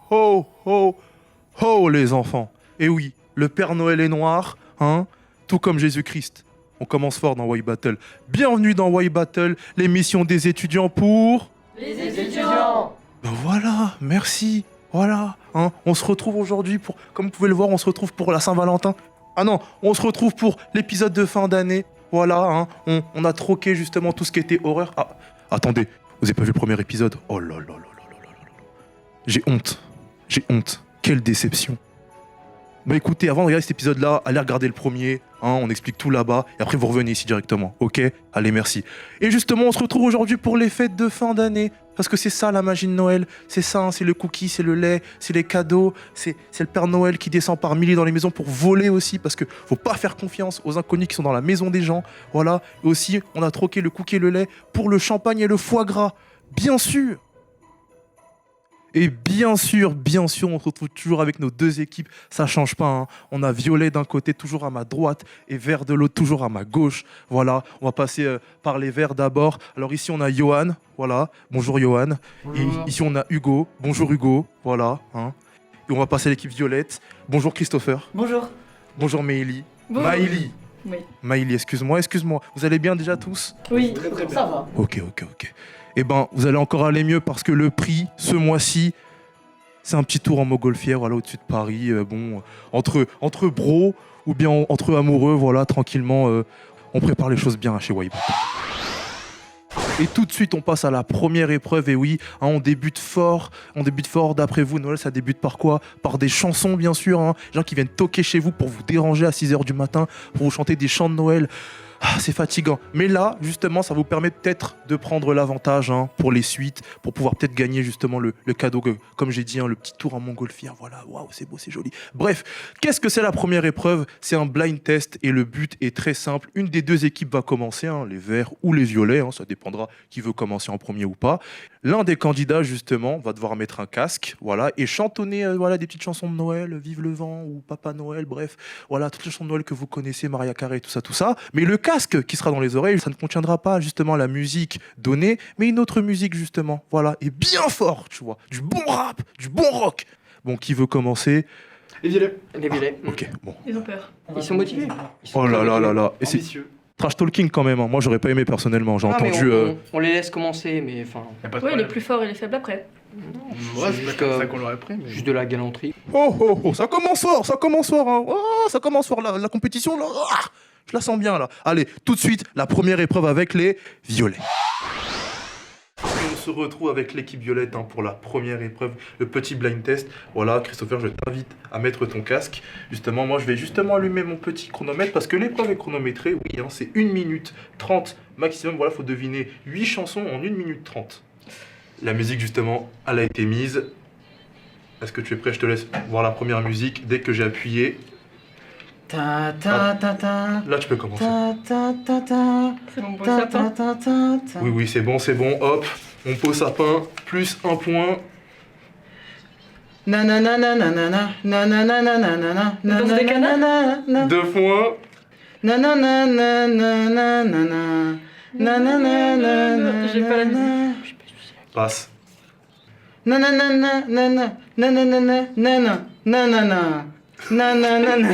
ho, ho, ho, les enfants. Et oui, le Père Noël est noir, hein, tout comme Jésus-Christ. On commence fort dans Y Battle. Bienvenue dans Y Battle, l'émission des étudiants pour... Les étudiants. Ben voilà, merci, voilà. Hein, on se retrouve aujourd'hui pour, comme vous pouvez le voir, on se retrouve pour la Saint-Valentin. Ah non, on se retrouve pour l'épisode de fin d'année. Voilà, hein, on a troqué justement tout ce qui était horreur. Ah, attendez, vous avez pas vu le premier épisode? Oh là là là là là là là. J'ai honte. Quelle déception. Bah écoutez, avant de regarder cet épisode-là, allez regarder le premier, hein, on explique tout là-bas, et après vous revenez ici directement, ok? Allez, merci. Et justement, on se retrouve aujourd'hui pour les fêtes de fin d'année, parce que c'est ça la magie de Noël, c'est ça, hein, c'est le cookie, c'est le lait, c'est les cadeaux, c'est le Père Noël qui descend par milliers dans les maisons pour voler aussi, parce que faut pas faire confiance aux inconnus qui sont dans la maison des gens, voilà. Et aussi, on a troqué le cookie et le lait pour le champagne et le foie gras, bien sûr. Et bien sûr, on se retrouve toujours avec nos deux équipes, ça change pas, hein. On a Violet d'un côté, toujours à ma droite, et Vert de l'autre, toujours à ma gauche. Voilà, on va passer par les Verts d'abord. Alors ici, on a Johan, voilà, bonjour Johan. Bonjour. Et ici, on a Hugo, bonjour Hugo, voilà. Hein. Et on va passer à l'équipe Violette. Bonjour Christopher. Bonjour. Bonjour Maëlie. Bonjour. Maëlie. Oui. Maëlie, excuse-moi. Vous allez bien déjà tous? Oui, Très, très bien. ça va. Ok. Eh ben, vous allez encore aller mieux parce que le prix, ce mois-ci, c'est un petit tour en montgolfière, voilà, au-dessus de Paris. Entre bros ou bien entre amoureux, voilà, tranquillement, on prépare les choses bien chez Waiba. Et tout de suite, on passe à la première épreuve. Et oui, hein, on débute fort. D'après vous, Noël, ça débute par quoi? Par des chansons, bien sûr. Hein, gens qui viennent toquer chez vous pour vous déranger à 6h du matin, pour vous chanter des chants de Noël. Ah, c'est fatigant. Mais là, justement, ça vous permet peut-être de prendre l'avantage, hein, pour les suites, pour pouvoir peut-être gagner justement le cadeau, comme j'ai dit, hein, le petit tour en montgolfière. Voilà, waouh, c'est beau, c'est joli. Bref, qu'est-ce que c'est la première épreuve? C'est un blind test et le but est très simple. Une des deux équipes va commencer, hein, les verts ou les violets, hein, ça dépendra qui veut commencer en premier ou pas. L'un des candidats, justement, va devoir mettre un casque, voilà, et chantonner voilà, des petites chansons de Noël, Vive le vent ou Papa Noël, bref, voilà, toutes les chansons de Noël que vous connaissez, Mariah Carey, tout ça. Mais le casque qui sera dans les oreilles, ça ne contiendra pas justement la musique donnée, mais une autre musique, justement, voilà, et bien fort, tu vois, du bon rap, du bon rock. Bon, qui veut commencer? Les violets. Les violets. Ok, bon. Ils ont peur. Ils sont motivés. Ils sont Oh là très là là motivés. là. Et c'est Ambitieux. trash talking quand même, hein. Moi j'aurais pas aimé personnellement, j'ai Ah, mais entendu... on les laisse commencer, mais enfin, Y a pas de Oui, problème. les plus forts et les faibles après. Ouais, c'est juste, pas ça qu'on l'aurait pris, mais... juste de la galanterie. Oh, ça commence fort, hein. Oh, ça commence fort, la compétition, là. Ah, je la sens bien, là. Allez, tout de suite, la première épreuve avec les violets. Et on se retrouve avec l'équipe violette, hein, pour la première épreuve, le petit blind test. Voilà, Christopher, je t'invite à mettre ton casque. Justement, moi, je vais justement allumer mon petit chronomètre parce que l'épreuve est chronométrée. Oui, hein, c'est 1 minute 30 maximum. Voilà, faut deviner 8 chansons en 1 minute 30. La musique, justement, elle a été mise. Est-ce que tu es prêt? Je te laisse voir la première musique. Dès que j'ai appuyé, Ta ta ta ta là, tu peux commencer. ta ta ta C'est mon beau ta sapin. ta ta ta. Oui, c'est bon. Hop, on pose sapin, plus 1 point. Na na na na na na na na na na na na na na na Danse des canards na na 2 points. na na na na na na na na na na na na. J'ai pas la musique. Passe. Na na na na na na na na na na na na na na na. Na na na na.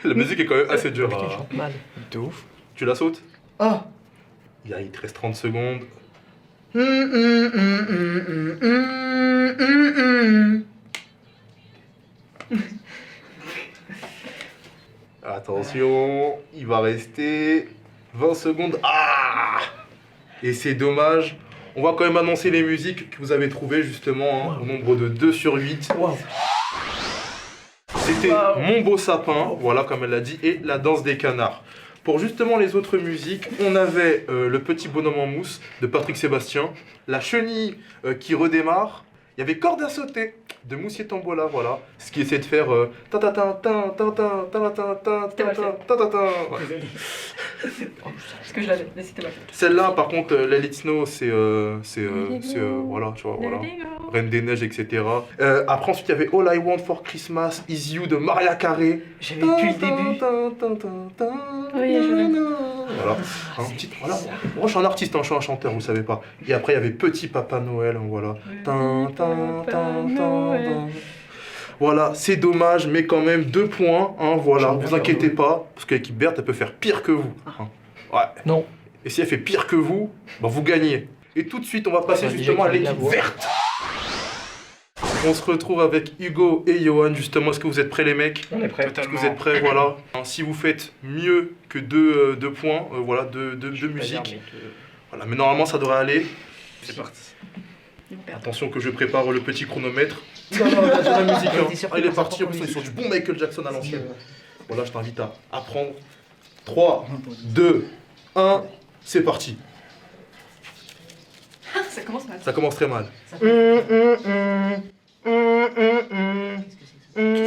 La musique est quand même assez dure. Mal. De ouf. Tu la sautes? Oh. Il te reste 30 secondes. Attention, il va rester 20 secondes. Ah! Et c'est dommage. On va quand même annoncer les musiques que vous avez trouvées justement, hein, au nombre de 2 sur 8. Wow. C'était Mon beau sapin, voilà comme elle l'a dit, et La danse des canards. Pour justement les autres musiques, on avait Le petit bonhomme en mousse de Patrick Sébastien, La chenille qui redémarre, il y avait Corde à sauter de Moussier Tambola, voilà, ce qui essaie de faire ta ta ta ta ta ta ta ta ta ta ta ta ta. Parce que je l'avais, mais c'était mal fait. Celle-là, par contre, Let It Snow, c'est voilà, tu vois, voilà. Reine des Neiges, etc. Après, ensuite, il y avait All I Want for Christmas Is You de Mariah Carey. J'avais depuis le début. Oui, je l'ai. Voilà. Voilà. Moi, je suis un artiste, hein, je suis un chanteur, vous le savez pas. Et après, il y avait Petit Papa Noël, hein, voilà. Tin, tin, tin, tin, tin. Voilà, c'est dommage, mais quand même 2 points, hein, voilà. Vous inquiétez pas, parce que l'équipe verte, elle peut faire pire que vous. Hein. Ouais. Non. Et si elle fait pire que vous, bah, vous gagnez. Et tout de suite, on va passer justement à l'équipe verte. On se retrouve avec Hugo et Johan, justement. Est-ce que vous êtes prêts, les mecs? On est prêts. Est-ce que vous êtes prêts? Voilà. Hein, si vous faites mieux que 2 points, voilà, deux musiques. Voilà, mais normalement, ça devrait aller. C'est parti. Attention que je prépare le petit chronomètre. Non, il y a déjà la musique. Hein. Ah, il est parti. En plus, on est sur du bon Michael Jackson à l'ancienne. Voilà, je t'invite à apprendre. 3, 2, 1, c'est parti. Ça commence mal. Ça commence très mal. Qu'est-ce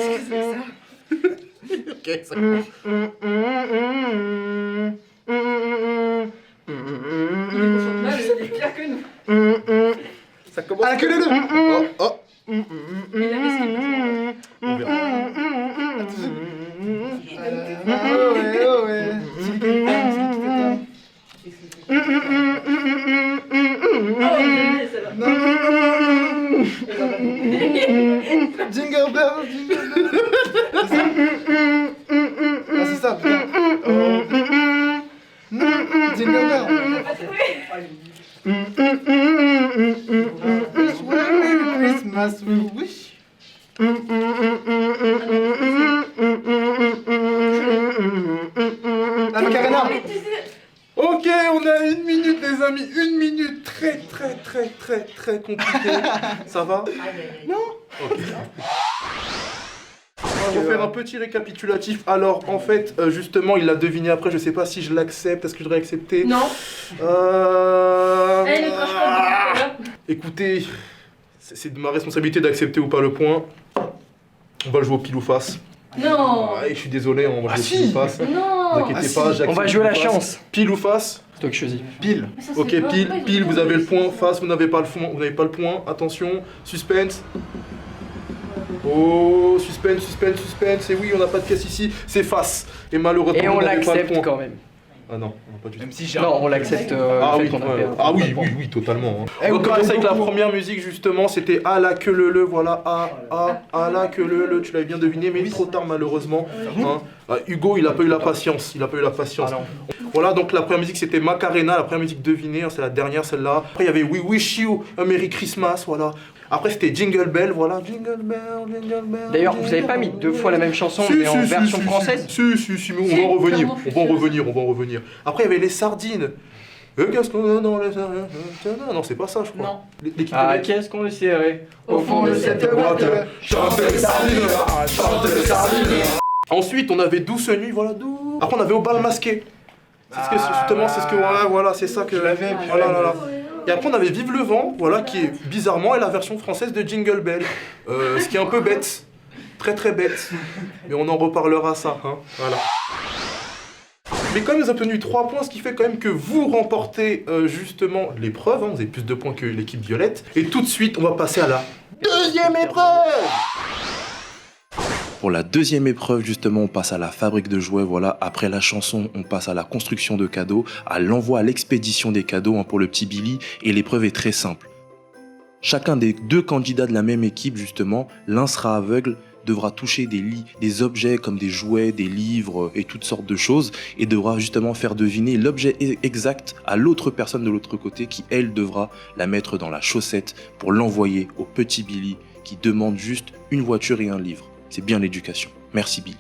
que c'est ça? Ok, ça commence. Il chante mal, il est pire que nous. Ça commence. Ah, que le Oh, oh. Il a risqué. On verra. ouais. Jingle bell, jingle bell. Ah, c'est ça, putain. Jingle bell. Merry Christmas, we wish. La Macarena. Ok, on a 1 minute, les amis. 1 minute très compliquée. Ça va? Non? Ok. On va faire un petit récapitulatif. Alors, en fait, justement, il l'a deviné après. Je sais pas si je l'accepte. Est-ce que je devrais accepter? Non. Eh, ne crache pas. Écoutez, c'est de ma responsabilité d'accepter ou pas le point. On va le jouer au pile ou face. Non. Ouais, je suis désolé, on va jouer au pile ou face. Ne vous Non. inquiétez pas, j'accepte. On va jouer la pile ou face. chance. Pile ou face? C'est toi qui choisis. Pile. Mais ça, c'est Ok, pas pile, vrai, pile, ils vous ont avez le pas point. Face, vous n'avez pas le point. Vous n'avez pas le point. Attention, suspense. Oh, suspense. Et oui, on n'a pas de caisse ici. C'est face. Et malheureusement, Et on vous n'avez pas le l'accepte point. quand même. Ah non, pas du tout. Même si j'ai Non, on l'accepte. Ah le oui, fait qu'on a ouais. perdu. Ah oui, totalement. hein. Eh, On vous va parlez commencer avec la beaucoup. première musique justement, c'était Ah la que le, voilà, Ah la que le, tu l'avais bien deviné, mais trop tard malheureusement. Hein. Hugo, il a pas eu la patience, Ah non. Voilà, donc la première musique c'était Macarena, la première musique devinée, hein, c'est la dernière celle-là. Après il y avait We Wish You a Merry Christmas, voilà. Après c'était Jingle Bell, voilà, Jingle Bell, Jingle Bell. D'ailleurs, vous avez pas mis 2 fois la même chanson, mais en version française? Si, mais on va en revenir. Après il y avait les sardines. Qu'est-ce qu'on a dans les sardines? Non, c'est pas ça, je crois. Non. L'équipe Ah, de qu'est-ce qu'on est serré Au fond de cette boîte, chante les sardines, chante les sardines. Ensuite, on avait Douce Nuit, voilà, douce. Après, on avait Au bal masqué. C'est ce que, justement, c'est ce que, ouais, voilà, c'est ça que. Je l'avais, Voilà, là. Et après, on avait Vive le vent, voilà, qui est bizarrement est la version française de Jingle Bell. Ce qui est un peu bête. Très bête. Mais on en reparlera ça, hein. Voilà. Mais quand même, vous avez obtenu 3 points, ce qui fait quand même que vous remportez justement l'épreuve. Hein, vous avez plus de points que l'équipe violette. Et tout de suite, on va passer à la deuxième épreuve. Pour la deuxième épreuve, justement, on passe à la fabrique de jouets. Voilà, après la chanson, on passe à la construction de cadeaux, à l'envoi, à l'expédition des cadeaux, hein, pour le petit Billy. Et l'épreuve est très simple. Chacun des 2 candidats de la même équipe, justement, l'un sera aveugle, devra toucher des objets comme des jouets, des livres et toutes sortes de choses, et devra justement faire deviner l'objet exact à l'autre personne de l'autre côté qui, elle, devra la mettre dans la chaussette pour l'envoyer au petit Billy qui demande juste une voiture et un livre. C'est bien l'éducation. Merci Billy.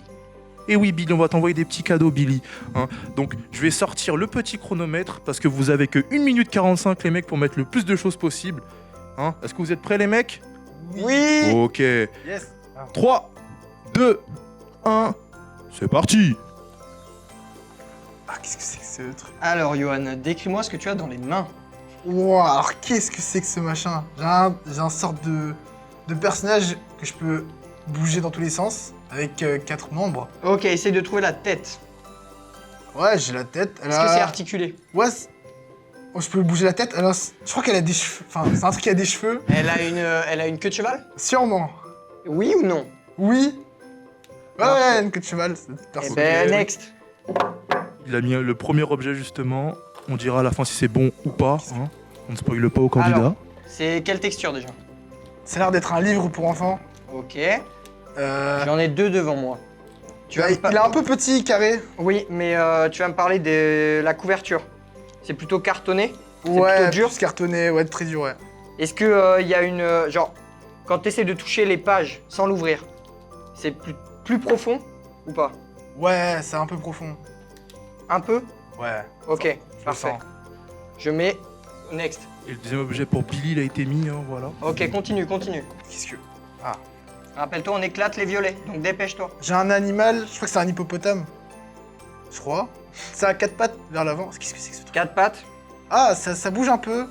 Et oui, Billy, on va t'envoyer des petits cadeaux, Billy. Hein. Donc, je vais sortir le petit chronomètre parce que vous avez que 1 minute 45, les mecs, pour mettre le plus de choses possible. Hein. Est-ce que vous êtes prêts, les mecs? Oui. Ok. Yes. 3, 2, 1, c'est parti. Ah, qu'est-ce que c'est que ce truc? Alors, Johan, décris-moi ce que tu as dans les mains. Wow, alors qu'est-ce que c'est que ce machin? J'ai un sorte de personnage que je peux bouger dans tous les sens, avec 4 membres. Ok, essaye de trouver la tête. Ouais, j'ai la tête. Est-ce que c'est articulé? Ouais, oh, je peux bouger la tête. Alors, je crois qu'elle a des cheveux. Enfin, c'est un truc qui a des cheveux. Elle a une queue de cheval? Sûrement. Oui ou non? Oui. Ouais, une queue de cheval. Eh ben, next. Il a mis le premier objet justement. On dira à la fin si c'est bon ou pas. Hein. On ne spoile pas au candidat. Alors. C'est quelle texture déjà? Ça a l'air d'être un livre pour enfants. Ok. Euh, J'en ai deux devant moi. il est un peu petit, carré. Oui, mais tu vas me parler de la couverture. C'est plutôt cartonné? Ouais, plutôt dur. plus cartonné, ouais, très dur, ouais. Est-ce que il y a une genre quand tu essaies de toucher les pages sans l'ouvrir, c'est plus profond ou pas? Ouais, c'est un peu profond. Un peu? Ouais. Ok, Je parfait. le sens. Je mets next. Et le deuxième objet pour Billy, il a été mis, hein, voilà. Ok, continue. Qu'est-ce que... Rappelle-toi, on éclate les violets, donc dépêche-toi. J'ai un animal, je crois que c'est un hippopotame. Je crois. Ça a 4 pattes vers l'avant. Qu'est-ce que c'est que ce truc? 4 pattes, Ah, ça bouge un peu.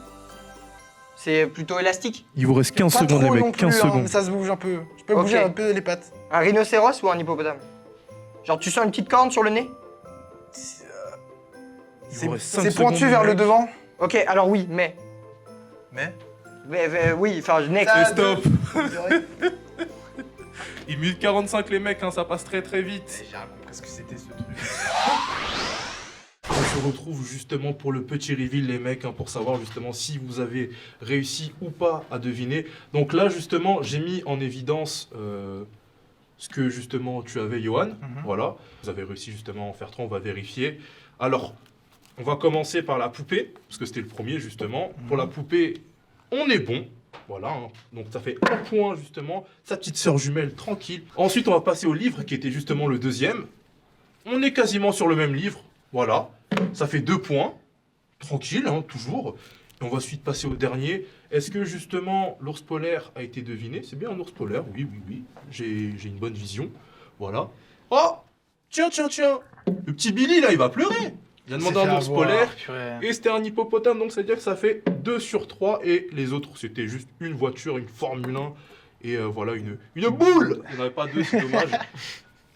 c'est plutôt élastique. Il vous reste 15 Pas secondes, les trop non mecs. plus, 15 hein, secondes. mais ça se bouge un peu. Je peux Ok. bouger un peu les pattes. Un rhinocéros ou un hippopotame? Genre tu sens une petite corne sur le nez? Il vous reste 5 C'est secondes, pointu les vers le mecs. devant. Ok, alors oui, mais oui, enfin next. Ça- Stop. Il minute 45 les mecs, hein, ça passe très très vite. J'ai compris ce que c'était ce truc. On se retrouve justement pour le petit reveal les mecs, hein, pour savoir justement si vous avez réussi ou pas à deviner. Donc là justement j'ai mis en évidence ce que justement tu avais Johan. Voilà, vous avez réussi justement à en faire 3, on va vérifier. Alors, on va commencer par la poupée, parce que c'était le premier justement. Pour la poupée, on est bon. Voilà, hein. Donc ça fait 1 point justement, sa petite sœur jumelle tranquille. Ensuite on va passer au livre qui était justement le deuxième. On est quasiment sur le même livre, voilà. Ça fait 2 points, tranquille, hein, toujours. Et on va ensuite passer au dernier. Est-ce que justement l'ours polaire a été deviné? C'est bien un ours polaire, oui, oui, oui. J'ai une bonne vision, voilà. Oh, tiens, le petit Billy là il va pleurer. Il a demandé un ours polaire. Et c'était un hippopotame, donc ça veut dire que ça fait 2 sur 3. Et les autres, c'était juste une voiture, une Formule 1 et voilà, une boule. Il n'y en avait pas 2, c'est dommage.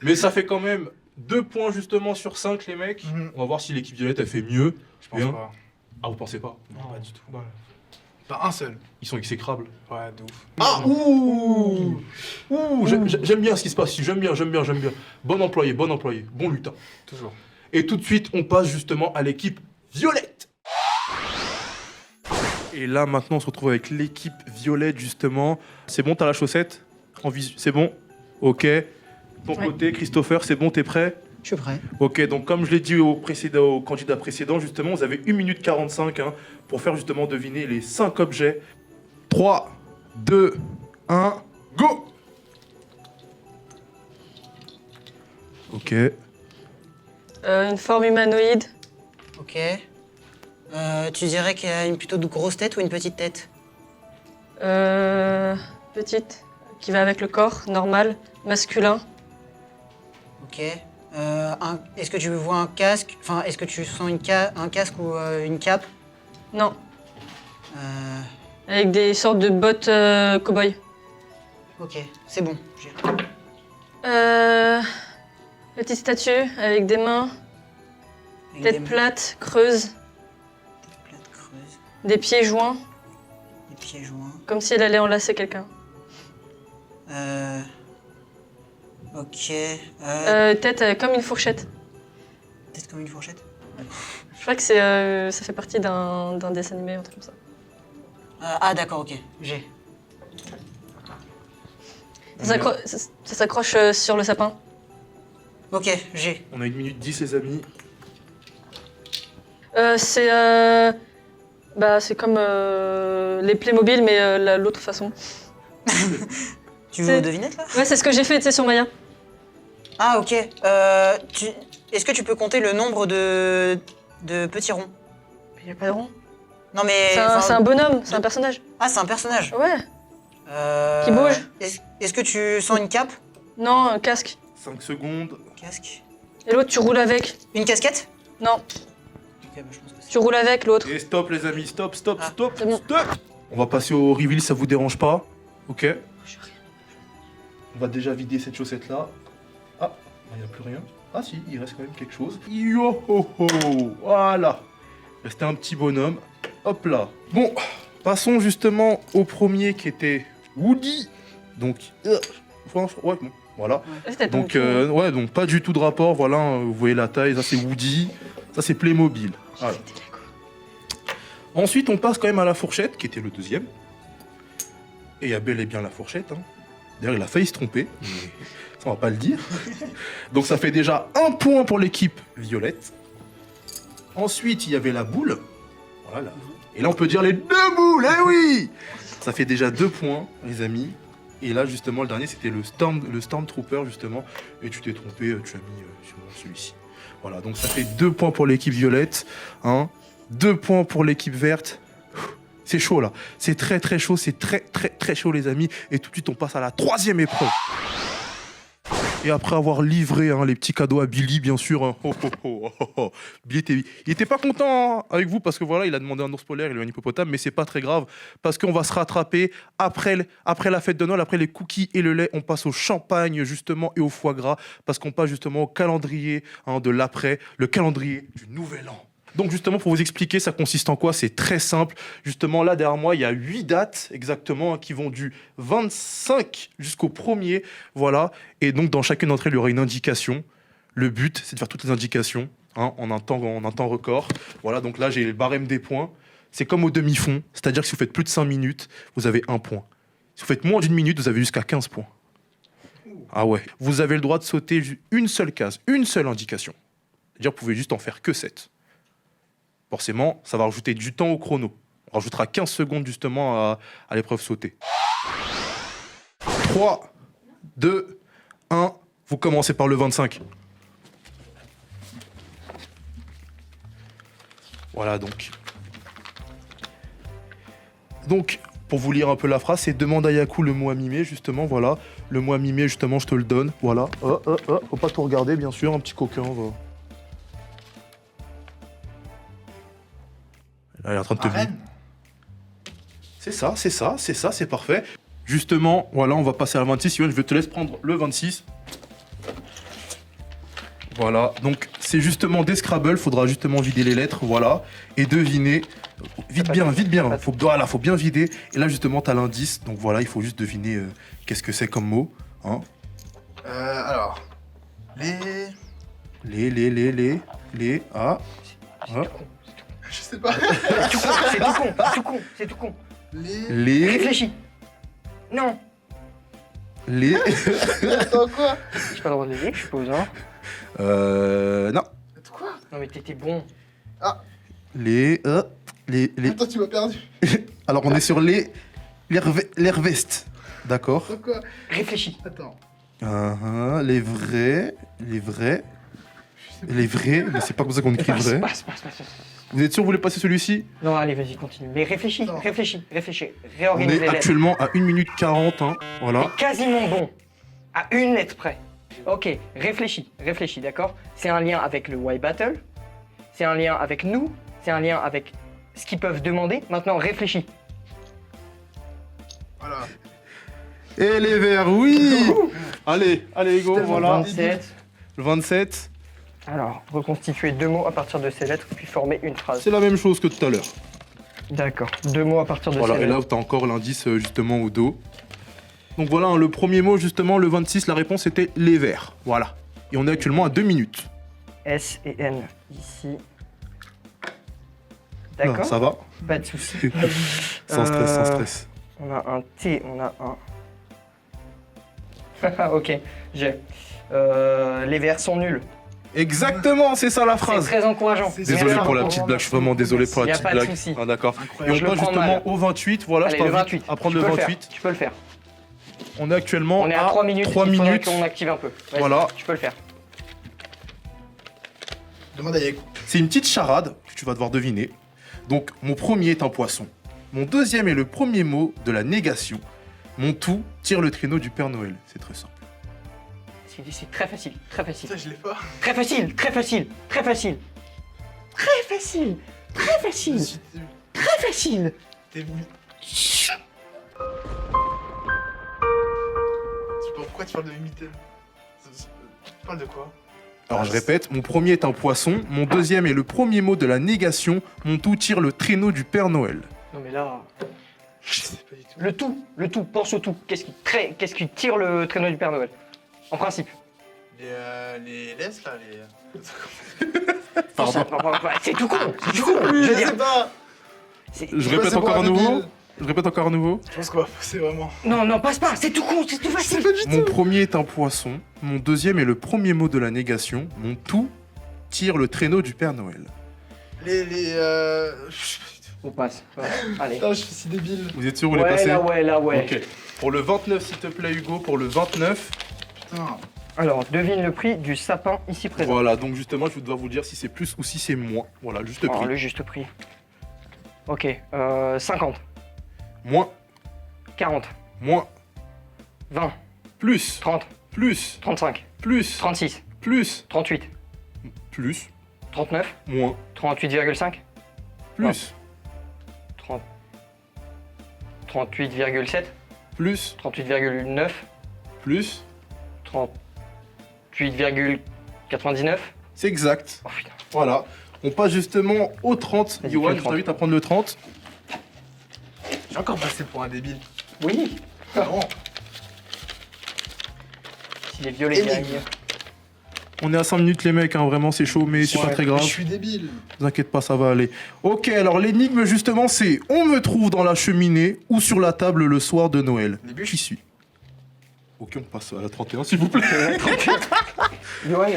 Mais ça fait quand même 2 points justement sur 5, les mecs. On va voir si l'équipe violette a fait mieux. Je pense Bien. pas. Ah, vous pensez pas? Non, pas du tout. Pas un seul. Ils sont exécrables. Ouais, de ouf. Ah, ouh, j'aime bien ce qui se passe ici. J'aime bien. Bon employé, bon lutin. Toujours. Et tout de suite, on passe justement à l'équipe violette. Et là, maintenant, on se retrouve avec l'équipe violette, justement. C'est bon, t'as la chaussette en visu. C'est bon? Ok. Ton côté, Christopher, c'est bon, t'es prêt? Je suis prêt. Ok, donc comme je l'ai dit au candidat précédent, justement, vous avez 1 minute 45 hein, pour faire justement deviner les 5 objets. 3, 2, 1, go! Ok. Une forme humanoïde. Ok. Tu dirais qu'il a une plutôt grosse tête ou une petite tête? Petite. Qui va avec le corps, normal, masculin. Ok. Est-ce que tu vois un casque? Enfin, est-ce que tu sens un casque ou une cape? Non. Euh, Avec des sortes de bottes cow-boy. ok, c'est bon. j'ai- Petite statue avec des mains, avec tête des mains, plate, creuse, tête plate creuse, des pieds joints, des pieds joints. comme si elle allait enlacer quelqu'un. Ok. Tête comme une fourchette. Tête comme une fourchette. Je crois que c'est, ça fait partie d'un dessin animé, un truc comme ça. Ah d'accord, ok. J'ai. Ça s'accroche sur le sapin. Ok, j'ai. On a 1 minute 10, les amis. C'est comme les Playmobil, mais l'autre façon. Tu veux C'est- une devinette là? Ouais, c'est ce que j'ai fait, tu sais, sur Maya. Ah ok. Est-ce que tu peux compter le nombre de petits ronds? Il n'y a pas de rond. Non mais. C'est un bonhomme, c'est un personnage. Ah c'est un personnage. Ouais. Qui bouge. Est-ce que tu sens une cape? Non, un casque. 5 secondes. Casque. Et l'autre, tu roules avec. Une casquette? Non, Ok, bah, je pense que c'est. tu roules avec l'autre. Et stop, les amis, stop, Ah, c'est bon. stop. On va passer au reveal, ça vous dérange pas? Ok. On va déjà vider cette chaussette-là. Ah, il n'y a plus rien. Ah si, il reste quand même quelque chose. Yo ho ho. Voilà. Il restait un petit bonhomme. Hop là. Bon, passons justement au premier qui était Woody. Donc, franchement, ouais, bon. Voilà. C'était Donc, ton- ouais, donc pas du tout de rapport. Voilà, vous voyez la taille. Ça, c'est Woody. Ça, c'est Playmobil. Voilà. Ensuite, on passe quand même à la fourchette, qui était le deuxième. Et il y a bel et bien la fourchette. Hein. D'ailleurs, il a failli se tromper. Mais ça, on va pas le dire. Donc, ça fait déjà 1 point pour l'équipe violette. Ensuite, il y avait la boule. Voilà. Et là, on peut dire les 2 boules. Eh oui! Ça fait déjà 2 points, les amis. Et là, justement, le dernier, c'était le Stormtrooper, justement. Et tu t'es trompé, tu as mis sûrement celui-ci. Voilà, donc ça fait 2 points pour l'équipe violette. Hein. 2 points pour l'équipe verte. C'est chaud, là. C'est très, très chaud. C'est très, très, très chaud, les amis. Et tout de suite, on passe à la 3e épreuve. Et après avoir livré les petits cadeaux à Billy, bien sûr. Hein. Billy il était pas content avec vous parce que voilà, il a demandé un ours polaire, il a eu un hippopotame, mais c'est pas très grave parce qu'on va se rattraper après la fête de Noël, après les cookies et le lait, on passe au champagne justement et au foie gras parce qu'on passe justement au calendrier de l'après, le calendrier du nouvel an. Donc justement, pour vous expliquer, ça consiste en quoi? C'est très simple. Justement, là, derrière moi, il y a 8 dates exactement qui vont du 25 jusqu'au 1er. Voilà. Et donc, dans chacune d'entre elles, il y aura une indication. Le but, c'est de faire toutes les indications en un temps record. Voilà, donc là, j'ai le barème des points. C'est comme au demi-fond. C'est-à-dire que si vous faites plus de 5 minutes, vous avez 1 point. Si vous faites moins d'1 minute, vous avez jusqu'à 15 points. Ah ouais. Vous avez le droit de sauter une seule case, une seule indication. C'est-à-dire que vous pouvez juste en faire que 7. Forcément, ça va rajouter du temps au chrono. On rajoutera 15 secondes justement à l'épreuve sautée. 3, 2, 1, vous commencez par le 25. Voilà donc. Donc, pour vous lire un peu la phrase, c'est demande à Yaku le mot à mimer, justement, voilà. Le mot à mimer, justement, je te le donne, voilà. Faut pas tout regarder, bien sûr, un petit coquin, va. Là, il est en train de te mimer. C'est ça, c'est parfait. Justement, voilà, on va passer à la 26. Yoann, je te laisse prendre le 26. Voilà, donc c'est justement des Scrabble, faudra justement vider les lettres, voilà, et deviner. Vite bien, faut bien vider. Et là, justement, t'as l'indice, donc voilà, il faut juste deviner qu'est-ce que c'est comme mot. Hein. Alors, je sais pas. C'est tout con. Les. Réfléchis. Non. Les. Attends, quoi? J'ai pas le droit de l'aider, je suppose, hein. Non. Quoi? Non mais t'étais bon. Les. Attends, tu m'as perdu. Alors, on est sur l'air veste. D'accord. Attends, quoi? Réfléchis. Attends. Les vrais, mais c'est pas comme ça qu'on écrit vrai. Passe. Vous êtes sûr que vous voulez passer celui-ci? Non, allez, vas-y, continue. Mais réfléchis. Non. On Réorganise est les lettres. actuellement à 1 minute 40, hein. Voilà. T'es quasiment bon. À une lettre près. Ok, réfléchis, d'accord? C'est un lien avec le Y Battle. C'est un lien avec nous. C'est un lien avec ce qu'ils peuvent demander. Maintenant, réfléchis. Voilà. Et les verts, oui. Allez, go, tellement voilà. 27. Le 27, Alors, reconstituer 2 mots à partir de ces lettres, puis former une phrase. c'est la même chose que tout à l'heure. D'accord. 2 mots à partir de Voilà, ces et là, lettres. tu as encore l'indice justement au dos. Donc voilà, hein, le premier mot, justement, le 26, la réponse était les verts. Voilà. Et on est actuellement à 2 minutes. S et N ici. Là, D'accord. ça va. Pas de soucis. Sans stress. On a un T, on a un. Ok, j'ai. Les verts sont nuls. Exactement, c'est ça la C'est phrase. très encourageant. Désolé Merci pour la beaucoup. petite blague, je suis vraiment désolé pour Y la a petite pas de blague. souci. Ah, d'accord. Et Incroyable. on Je le passe prends justement mal. au 28, voilà, Allez, je le t'invite 28. à prendre Tu le peux le 28. faire, Tu peux le faire. On est actuellement On est à 3 minutes. 3 il faudrait minutes. qu'on active un peu. Vas-y, Voilà. Tu peux le faire. Demande à Yaku. C'est une petite charade que tu vas devoir deviner. Donc, mon premier est un poisson. Mon deuxième est le premier mot de la négation. Mon tout tire le traîneau du Père Noël. C'est très simple. C'est très facile. Très facile. Putain, je l'ai pas. Très facile. Très facile. Très facile. Très facile. Très facile. Très facile. T'es venu. Pourquoi tu parles de Mimitel? Tu parles de quoi? Alors, je répète, mon premier est un poisson. Mon deuxième est le premier mot de la négation. Mon tout tire le traîneau du Père Noël. Non mais là. Je sais pas du tout. Le tout. Pense au tout. Qu'est-ce qui tire le traîneau du Père Noël? En principe. Les laisses là, les. Pardon. C'est tout con. C'est tout con. Je veux Je dire, sais pas. c'est- Je Ouais, répète c'est pour encore un à nouveau. débile. Je répète encore à nouveau. Je pense qu'on va passer vraiment. Non, passe pas. C'est tout con. C'est tout facile. Mon premier est un poisson. Mon deuxième est le premier mot de la négation. Mon tout tire le traîneau du Père Noël. On passe. Ouais. Allez. Putain, je suis si débile. Vous êtes sûr, vous voulez Ouais, passer là, ouais. Ok. Pour le 29, s'il te plaît, Hugo, pour le 29. Putain. Alors, devine le prix du sapin ici présent. Voilà, donc justement, je vais devoir vous dire si c'est plus ou si c'est moins. Voilà, juste le Alors, prix. le juste prix. Ok, 50, Moins, 40, moins, 20, plus, 30, plus, 35, plus, 36, plus, 38, plus, 39, moins, 38,5, plus, 30, 38,7, plus, 38,9, plus. 38,99. C'est exact. Oh putain. Voilà. On passe justement au 30. Vas-y, Johan, fais le je 30. t'invite à prendre le 30. J'ai encore passé pour un débile. Oui, Non. si les violets Énigme. gagnent. On est à 5 minutes, les mecs, hein, vraiment, c'est chaud, mais c'est pas Ouais, très grave. Je suis débile. Ne vous inquiétez pas, ça va aller. Ok, alors l'énigme, justement, c'est on me trouve dans la cheminée ou sur la table le soir de Noël. Les bûches. Qui suis Ok, on passe à la 31, s'il vous plaît. Johan,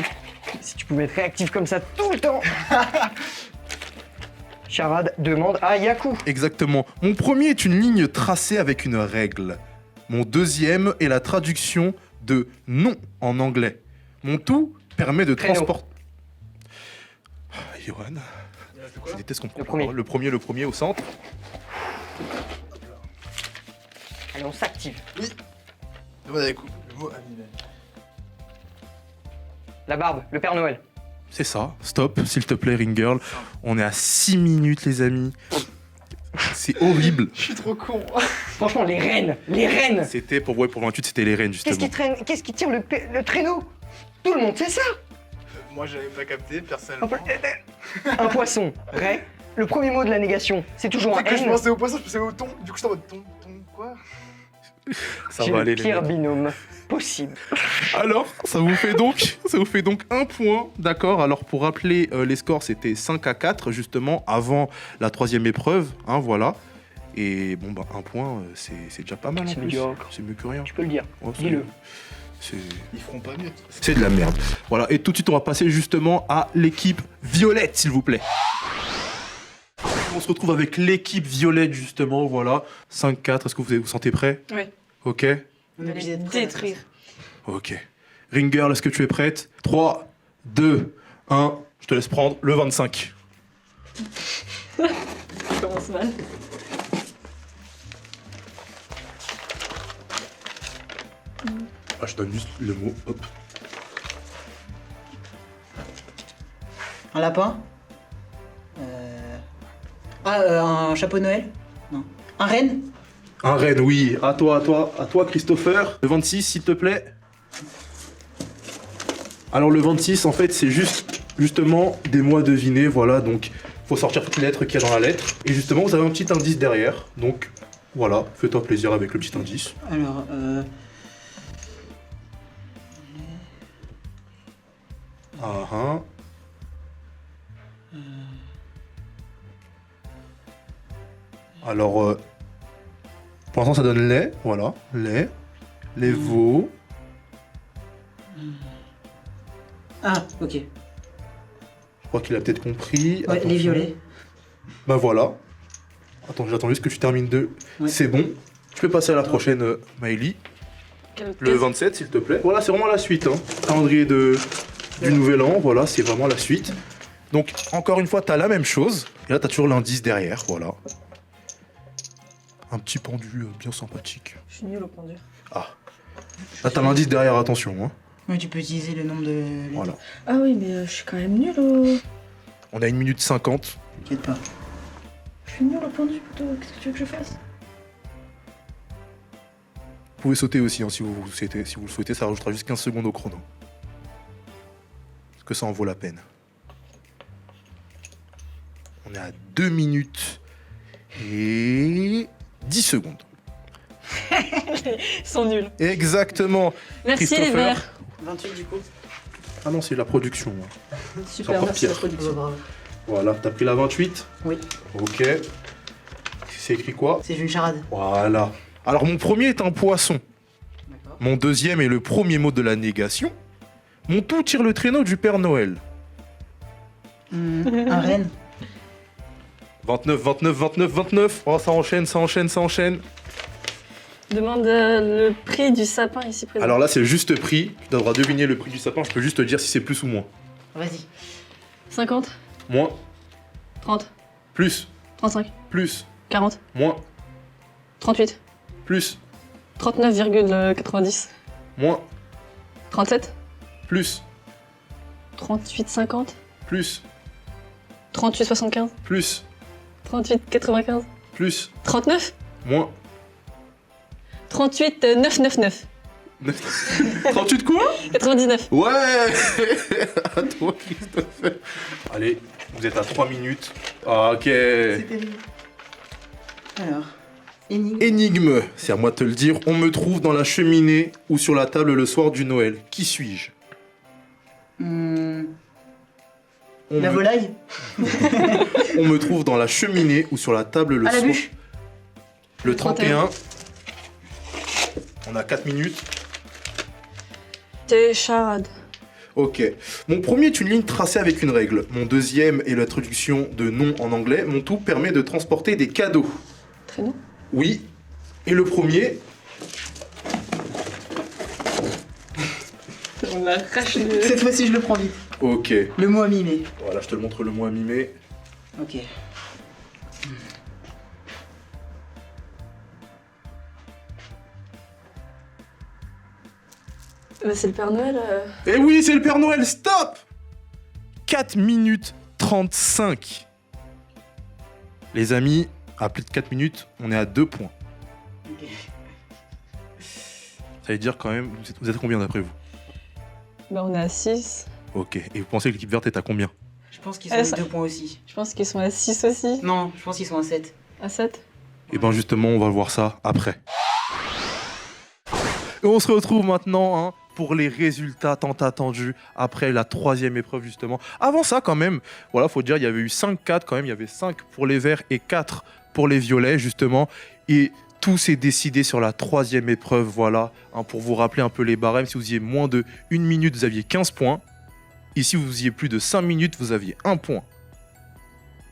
si tu pouvais être réactif comme ça tout le temps. Charade demande à Yaku. Exactement. Mon premier est une ligne tracée avec une règle. Mon deuxième est la traduction de non en anglais. Mon tout permet de Créneau. transporter. Johan, je déteste qu'on Le premier. Le premier au centre. Allez, on s'active. Demande avec le mot animal. La barbe, le Père Noël. C'est ça. Stop, s'il te plaît, Ring Girl. On est à 6 minutes, les amis. C'est horrible. Je suis trop con. Franchement, les reines, les reines. C'était pour 28, c'était les reines, justement. Qu'est-ce qui tire le traîneau? Tout le monde sait ça. Moi, j'avais pas capté, personnellement. Un poisson, ray. Le premier mot de la négation, c'est toujours un Dès que je N. pensais au poisson, je pensais au thon. Du coup, j'étais en mode thon, quoi? Ça J'ai va le aller, les pire mecs. binôme possible. Alors, ça vous fait donc un point, d'accord. Alors, pour rappeler les scores, c'était 5-4, justement, avant la troisième épreuve, hein, voilà. Et bon, bah, un point, c'est déjà pas mal, en C'est plus. médiocre. C'est mieux que rien. Tu peux le dire. Ouais, c'est- Dis-le. Ils feront pas mieux. C'est de la merde. Voilà, et tout de suite, on va passer justement à l'équipe violette, s'il vous plaît. On se retrouve avec l'équipe violette, justement, voilà. 5-4, est-ce que vous vous sentez prêts? Oui. Ok. On est obligé Allez, d'être prêt, détruire. Ok. Ring Girl, est-ce que tu es prête? 3, 2, 1, je te laisse prendre le 25. Ça commence mal. Ah, je donne juste le mot, hop. Un lapin. Un chapeau de Noël. Non. Un renne. Un renne, oui. À toi, Christopher. Le 26, s'il te plaît. Alors, le 26, en fait, c'est justement des mots à deviner, voilà. Donc, faut sortir toutes les lettres qu'il y a dans la lettre. Et justement, vous avez un petit indice derrière. Donc, voilà, fais-toi plaisir avec le petit indice. Alors, Ah, ah. Alors, pour l'instant, ça donne lait, voilà, lait, les veaux. ah, ok. Je crois qu'il a peut-être compris. Ouais, Attention. les violets. Bah voilà. Attends, j'attends juste que tu termines deux. Ouais. C'est bon. Tu peux passer à la prochaine, Maëlie. Quelle Le pièce. 27, s'il te plaît. Voilà, c'est vraiment la suite. Hein. Calendrier du Nouvel An, voilà, c'est vraiment la suite. Donc, encore une fois, t'as la même chose. Et là, t'as toujours l'indice derrière, voilà. Un petit pendu bien sympathique. Je suis nulle au pendu. Ah. Là, t'as l'indice derrière, attention. Hein. Ouais, tu peux utiliser le nombre de. Voilà. Ah oui, mais je suis quand même nulle au. On a 1 minute 50. T'inquiète pas. Je suis nulle au pendu, plutôt. Qu'est-ce que tu veux que je fasse? Vous pouvez sauter aussi, hein, si vous le souhaitez. Si vous le souhaitez, ça rajoutera juste 15 secondes au chrono. Parce que ça en vaut la peine. On est à 2 minutes et 10 secondes. Ils sont nuls. Exactement. Merci les Christopher. verts. 28 du coup. Ah non, c'est la production. Super, encore merci pire. la production. Bravo. Voilà, t'as pris la 28? Oui. Ok. C'est écrit quoi? C'est une charade. Voilà. Alors mon premier est un poisson. D'accord. Mon deuxième est le premier mot de la négation. Mon tout tire le traîneau du Père Noël. Un renne. 29, 29, 29, 29. Oh, ça enchaîne, ça enchaîne, ça enchaîne. Demande le prix du sapin ici présent. Alors là, c'est le juste prix. Tu devras deviner le prix du sapin. Je peux juste te dire si c'est plus ou moins. Vas-y. 50, Moins, 30, plus, 35, plus, 40, moins, 38, plus, 39,90, moins, 37, plus, 38,50, plus, 38,75, plus, 38,95, plus, 39, moins. 38,999, 38 quoi? 99. Ouais. À toi, Christopher. Allez, vous êtes à 3 minutes. Ah, ok. C'est terrible. Alors, énigme. Énigme, c'est à moi de te le dire. On me trouve dans la cheminée ou sur la table le soir du Noël. Qui suis-je? Hmm, On La me- volaille. On me trouve dans la cheminée ou sur la table le À la soir. bûche. Le 31. On a 4 minutes. C'est charade. Ok. Mon premier est une ligne tracée avec une règle. Mon deuxième est l'introduction de nom en anglais. Mon tout permet de transporter des cadeaux. Traîneau. Oui. Et le premier, On arrache le... Cette fois-ci, je le prends vite. ok. Le mot à mimer. Voilà, je te le montre le mot à mimer. Ok. C'est le Père Noël. Eh oui, c'est le Père Noël, stop! 4 minutes 35. Les amis, à plus de 4 minutes, on est à 2 points. Ok. Ça veut dire quand même, vous êtes à combien d'après vous? Bah, on est à 6. Ok. Et vous pensez que l'équipe verte est à combien? Je pense qu'ils Ah, sont ça- à 2 points aussi. Je pense qu'ils sont à 6 aussi. Non, je pense qu'ils sont à 7. À 7. Et ben justement, on va voir ça après. Et on se retrouve maintenant hein, pour les résultats tant attendus après la 3e épreuve justement. Avant ça quand même, voilà, faut dire, il y avait eu 5-4 quand même, il y avait 5 pour les verts et 4 pour les violets justement. Et tout s'est décidé sur la 3e épreuve, voilà. Hein, pour vous rappeler un peu les barèmes, si vous faisiez moins de 1 minute, vous aviez 15 points. Ici, vous faisiez plus de 5 minutes, vous aviez 1 point.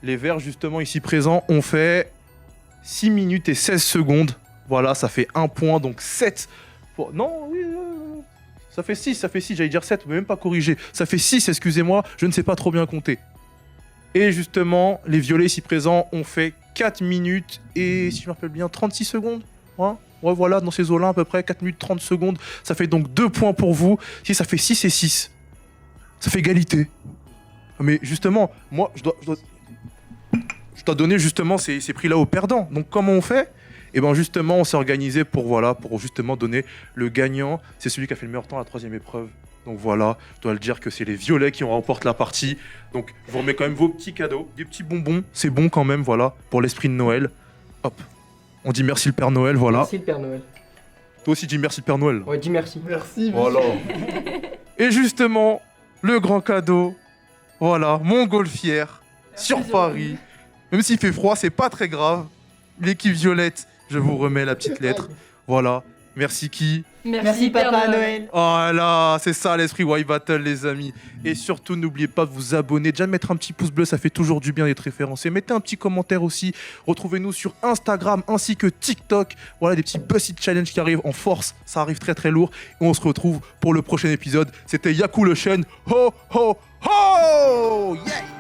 Les verts justement ici présents ont fait 6 minutes et 16 secondes. Voilà, ça fait 1 point, donc 7. Non, oui, ça fait 6, j'allais dire 7, mais même pas corrigé. Ça fait 6, excusez-moi, je ne sais pas trop bien compter. Et justement, les violets ici présents ont fait 4 minutes et, si je me rappelle bien, 36 secondes. Hein, ouais, voilà, dans ces eaux-là, à peu près 4 minutes 30 secondes. Ça fait donc 2 points pour vous. Si ça fait 6 et 6, ça fait égalité. Mais justement, moi, je dois donner justement ces prix-là aux perdants. Donc comment on fait? Et bien justement, on s'est organisé pour justement donner le gagnant. C'est celui qui a fait le meilleur temps à la 3e épreuve. Donc voilà, je dois le dire que c'est les violets qui remportent la partie. Donc je vous remets quand même vos petits cadeaux, des petits bonbons. C'est bon quand même, voilà, pour l'esprit de Noël. Hop, on dit merci le Père Noël, voilà. Merci le Père Noël. Toi aussi dis merci le Père Noël. Ouais, dis merci. Merci. Voilà. Et justement, le grand cadeau, voilà, Montgolfière, sur Paris. Même s'il fait froid, c'est pas très grave. L'équipe violette, je vous remets la petite lettre. Voilà. Merci qui? Merci Papa Noël. Oh là, c'est ça l'esprit White Battle, les amis. Et surtout, n'oubliez pas de vous abonner. Déjà de mettre un petit pouce bleu, ça fait toujours du bien d'être référencé. Mettez un petit commentaire aussi. Retrouvez-nous sur Instagram ainsi que TikTok. Voilà, des petits BuzzFeed Challenge qui arrivent en force. Ça arrive très très lourd. Et on se retrouve pour le prochain épisode. C'était Yaku le Chêne. Ho ho ho! Yeah!